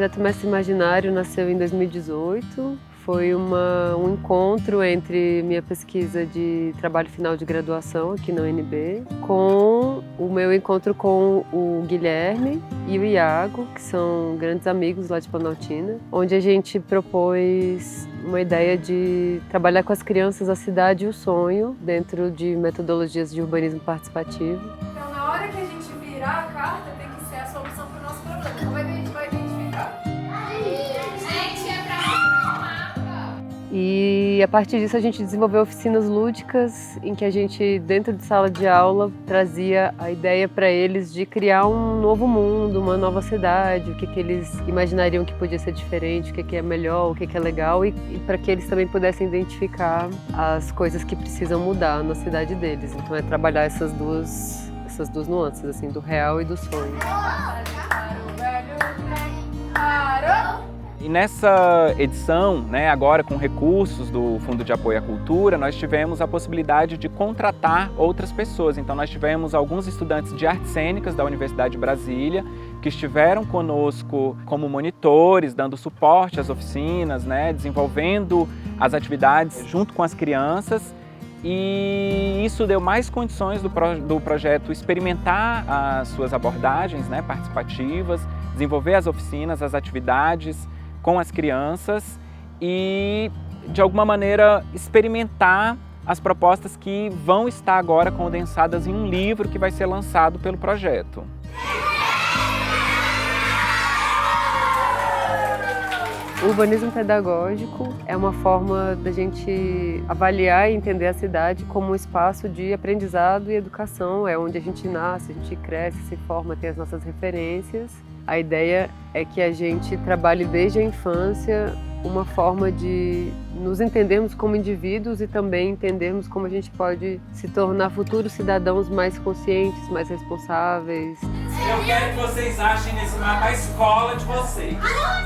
projeto Mestre Imaginário nasceu em 2018. Foi um encontro entre minha pesquisa de trabalho final de graduação aqui na UNB com o meu encontro com o Guilherme e o Iago, que são grandes amigos lá de Planaltina, onde a gente propôs uma ideia de trabalhar com as crianças a cidade e o sonho dentro de metodologias de urbanismo participativo. Então, na hora que a gente virar a carta, tem que ser a solução para o nosso problema. Como é que a gente vai identificar? Gente, é pra mostrar o mapa! E a partir disso a gente desenvolveu oficinas lúdicas em que a gente, dentro de sala de aula, trazia a ideia para eles de criar um novo mundo, uma nova cidade, o que eles imaginariam que podia ser diferente, o que é melhor, o que é legal, e para que eles também pudessem identificar as coisas que precisam mudar na cidade deles. Então é trabalhar essas duas nuances, assim, do real e do sonho. E nessa edição, agora com recursos do Fundo de Apoio à Cultura, nós tivemos a possibilidade de contratar outras pessoas. Então nós tivemos alguns estudantes de artes cênicas da Universidade de Brasília que estiveram conosco como monitores, dando suporte às oficinas, desenvolvendo as atividades junto com as crianças. E isso deu mais condições do projeto experimentar as suas abordagens participativas, desenvolver as oficinas, as atividades com as crianças e, de alguma maneira, experimentar as propostas que vão estar agora condensadas em um livro que vai ser lançado pelo projeto. O urbanismo pedagógico é uma forma da gente avaliar e entender a cidade como um espaço de aprendizado e educação. É onde a gente nasce, a gente cresce, se forma, tem as nossas referências. A ideia é que a gente trabalhe desde a infância uma forma de nos entendermos como indivíduos e também entendermos como a gente pode se tornar futuros cidadãos mais conscientes, mais responsáveis. Eu quero que vocês achem nesse mapa a escola de vocês.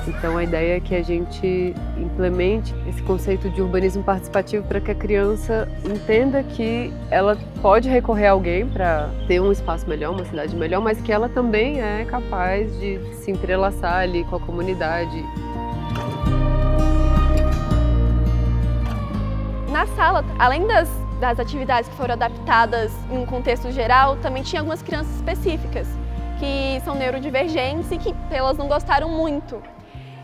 Então a ideia é que a gente implemente esse conceito de urbanismo participativo para que a criança entenda que ela pode recorrer a alguém para ter um espaço melhor, uma cidade melhor, mas que ela também é capaz de se entrelaçar ali com a comunidade. Na sala, além das atividades que foram adaptadas em um contexto geral, também tinha algumas crianças específicas que são neurodivergentes e que elas não gostaram muito.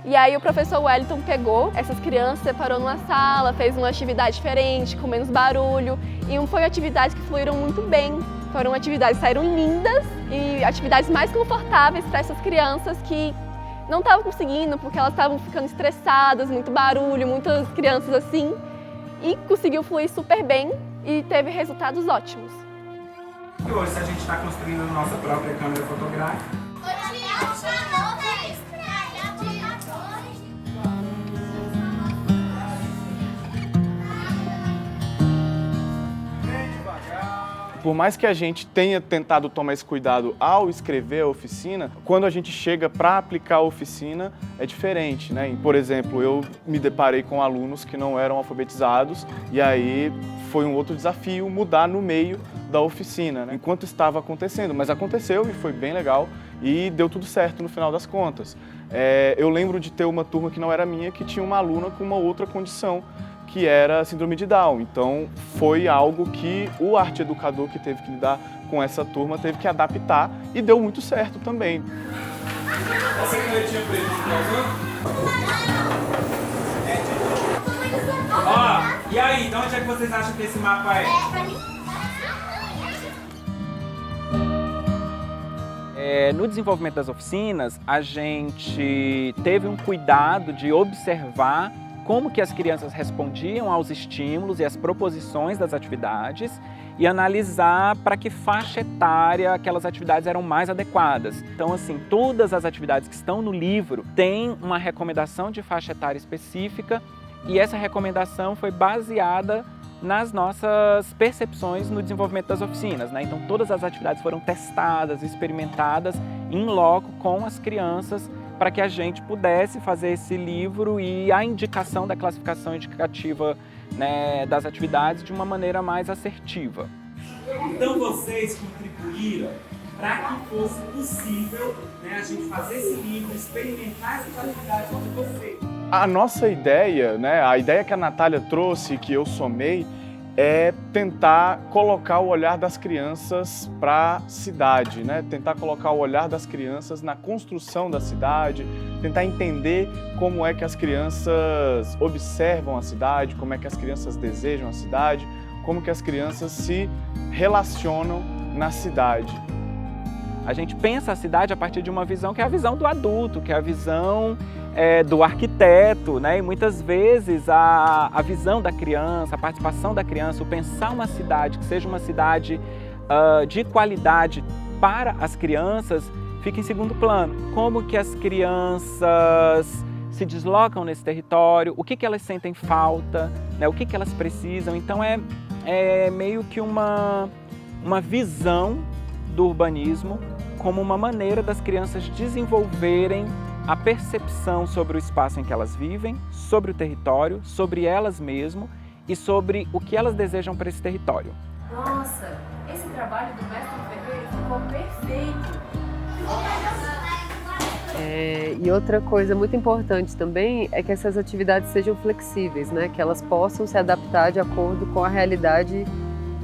E aí o professor Wellington pegou essas crianças, separou numa sala, fez uma atividade diferente, com menos barulho, e foi atividades que fluíram muito bem. Foram atividades que saíram lindas e atividades mais confortáveis para essas crianças que não estavam conseguindo porque elas estavam ficando estressadas, muito barulho, muitas crianças assim. E conseguiu fluir super bem e teve resultados ótimos. E hoje a gente está construindo a nossa própria câmera fotográfica. Por mais que a gente tenha tentado tomar esse cuidado ao escrever a oficina, quando a gente chega para aplicar a oficina é diferente, Por exemplo, eu me deparei com alunos que não eram alfabetizados e aí foi um outro desafio mudar no meio da oficina, enquanto estava acontecendo, mas aconteceu e foi bem legal e deu tudo certo no final das contas. Eu lembro de ter uma turma que não era minha, que tinha uma aluna com uma outra condição, que era síndrome de Down. Então foi algo que o arte educador que teve que lidar com essa turma teve que adaptar e deu muito certo também. Essa canetinha preta que tá usando? Ó, e aí, de onde é que vocês acham que esse mapa é? No desenvolvimento das oficinas, a gente teve um cuidado de observar como que as crianças respondiam aos estímulos e às proposições das atividades e analisar para que faixa etária aquelas atividades eram mais adequadas. Então, assim, todas as atividades que estão no livro têm uma recomendação de faixa etária específica e essa recomendação foi baseada nas nossas percepções no desenvolvimento das oficinas, Então, todas as atividades foram testadas, experimentadas in loco com as crianças para que a gente pudesse fazer esse livro e a indicação da classificação indicativa das atividades de uma maneira mais assertiva. Então vocês contribuíram para que fosse possível, né, a gente fazer esse livro, experimentar essas atividades com você. A nossa ideia, né, a ideia que a Natália trouxe, que eu somei, é tentar colocar o olhar das crianças para a cidade, né? Tentar colocar o olhar das crianças na construção da cidade, tentar entender como é que as crianças observam a cidade, como é que as crianças desejam a cidade, como que as crianças se relacionam na cidade. A gente pensa a cidade a partir de uma visão que é a visão do adulto, que é a visão do arquiteto, né? E muitas vezes a visão da criança, a participação da criança, o pensar uma cidade que seja uma cidade de qualidade para as crianças, fica em segundo plano. Como que as crianças se deslocam nesse território, o que que elas sentem falta, né? O que que elas precisam. Então é meio que uma visão do urbanismo como uma maneira das crianças desenvolverem a percepção sobre o espaço em que elas vivem, sobre o território, sobre elas mesmas e sobre o que elas desejam para esse território. Nossa, esse trabalho do mestre Ferreira ficou perfeito. E outra coisa muito importante também é que essas atividades sejam flexíveis, né? Que elas possam se adaptar de acordo com a realidade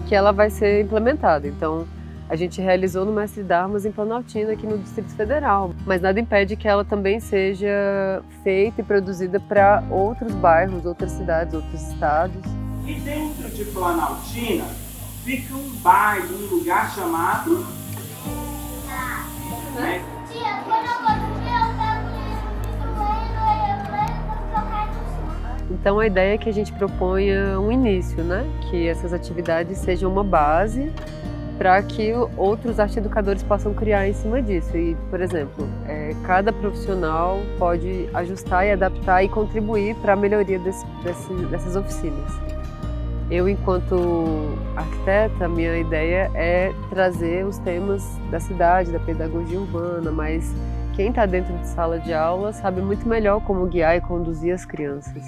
que ela vai ser implementada. Então, a gente realizou no Mestre Darmas em Planaltina, aqui no Distrito Federal, mas nada impede que ela também seja feita e produzida para outros bairros, outras cidades, outros estados. E dentro de Planaltina fica um bairro, um lugar chamado... Né? Tia, quando eu vou dormir, eu pego isso, Então a ideia é que a gente proponha um início, né? Que essas atividades sejam uma base para que outros arte-educadores possam criar em cima disso. E, por exemplo, cada profissional pode ajustar e adaptar e contribuir para a melhoria dessas oficinas. Eu, enquanto arquiteta, minha ideia é trazer os temas da cidade, da pedagogia urbana, mas quem está dentro de sala de aula sabe muito melhor como guiar e conduzir as crianças.